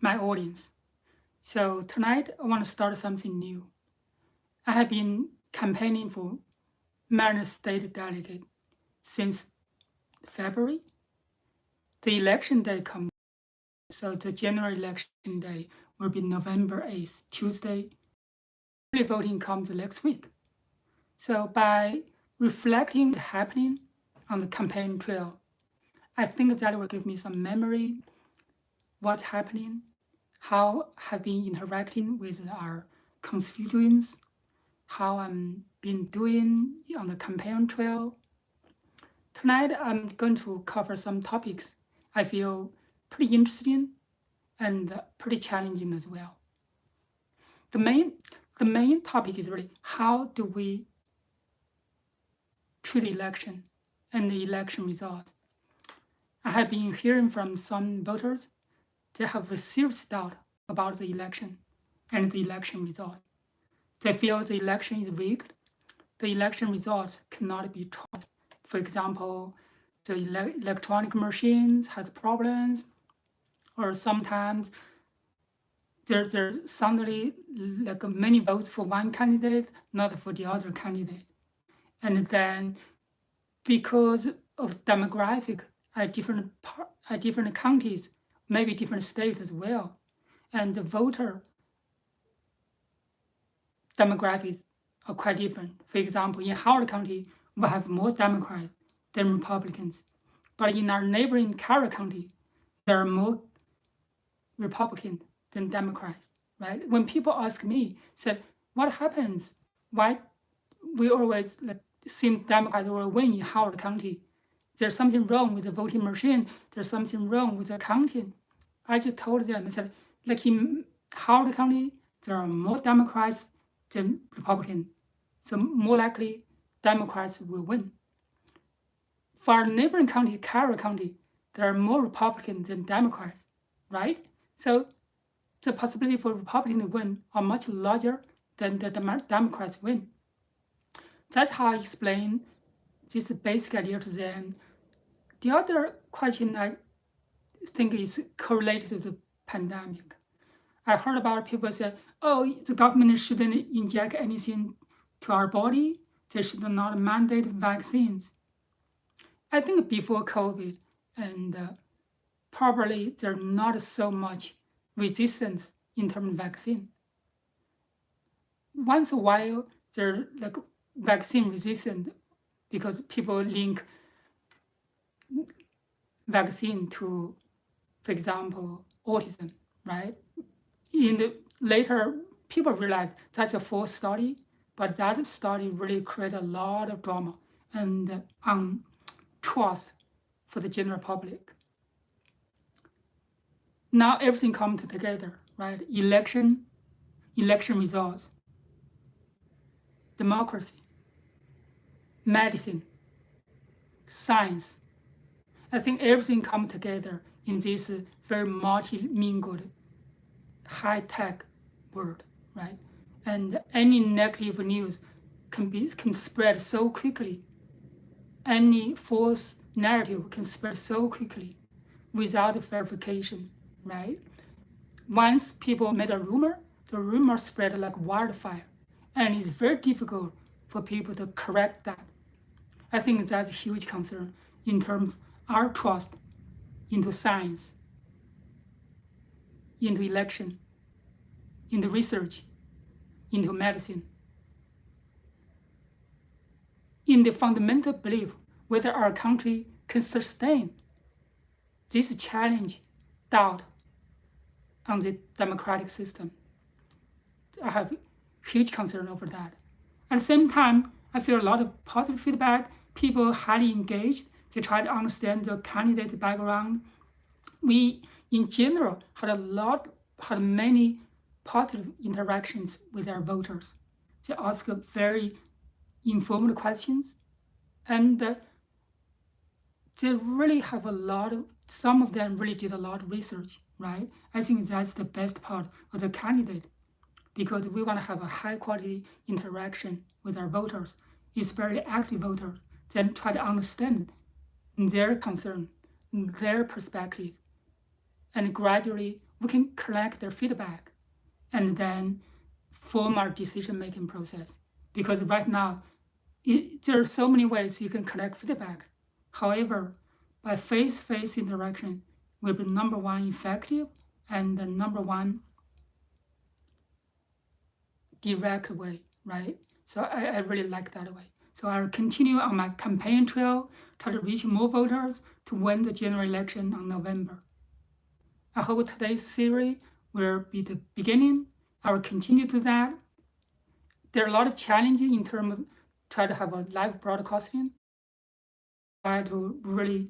my audience. So tonight I want to start something new. I have been campaigning for Maryland State Delegate since February. The election day comes, so the general election day will be November 8th, Tuesday. Early voting comes next week. So by reflecting the happening on the campaign trail, I think that will give me some memory, what's happening, how I've been interacting with our constituents, how I'm been doing on the campaign trail. Tonight, I'm going to cover some topics I feel pretty interesting and pretty challenging as well. The main topic is really how do we treat election and the election result. I have been hearing from some voters they have a serious doubt about the election and the election result. They feel the election is rigged. The election results cannot be trusted. For example, the electronic machines has problems, or sometimes there's suddenly like many votes for one candidate, not for the other candidate. And then because of demographic at different counties, maybe different states as well, and the voter demographics are quite different. For example, in Howard County, we have more Democrats than Republicans. But in our neighboring Carroll County, there are more Republicans than Democrats, right? When people ask me, said, what happens? Why we always seem Democrats will win in Howard County? There's something wrong with the voting machine. There's something wrong with the counting. I just told them, I said, like in Howard County, there are more Democrats than Republicans. So more likely Democrats will win. For our neighboring county, Carroll County, there are more Republicans than Democrats, right? So the possibility for Republicans to win are much larger than the Democrats win. That's how I explain this basic idea to them. The other question I think is correlated to the pandemic. I heard about people say, oh, the government shouldn't inject anything to our body. They should not mandate vaccines. I think before COVID, and probably there's not so much resistance in terms of vaccine. Once a while, they're like vaccine resistant because people link vaccine to, for example, autism, right? In the later, people realized that's a false study, but that study really created a lot of drama and trust for the general public. Now everything comes together, right? Election results, democracy, medicine, science. I think everything comes together in this very multi-mingled, high-tech world, right? And any negative news can spread so quickly. Any false narrative can spread so quickly without verification, right? Once people made a rumor, the rumor spread like wildfire, and it's very difficult for people to correct that. I think that's a huge concern in terms of our trust into science, into election, into research, into medicine, in the fundamental belief whether our country can sustain this challenge, doubt on the democratic system. I have huge concern over that. At the same time, I feel a lot of positive feedback. People highly engaged. They try to understand the candidate's background. We, in general, had many positive interactions with our voters. They ask very informed questions, and they really have some of them really did a lot of research, right? I think that's the best part of the candidate, because we want to have a high quality interaction with our voters, especially active voters, then try to understand their concern, their perspective, and gradually we can collect their feedback and then form our decision-making process. Because right now, there are so many ways you can collect feedback. However, by face-to-face interaction will be number one effective and the number one direct way, right? So I really like that way. So I'll continue on my campaign trail, try to reach more voters to win the general election on November. I hope today's series will be the beginning. I will continue to that. There are a lot of challenges in terms of try to have a live broadcasting, try to really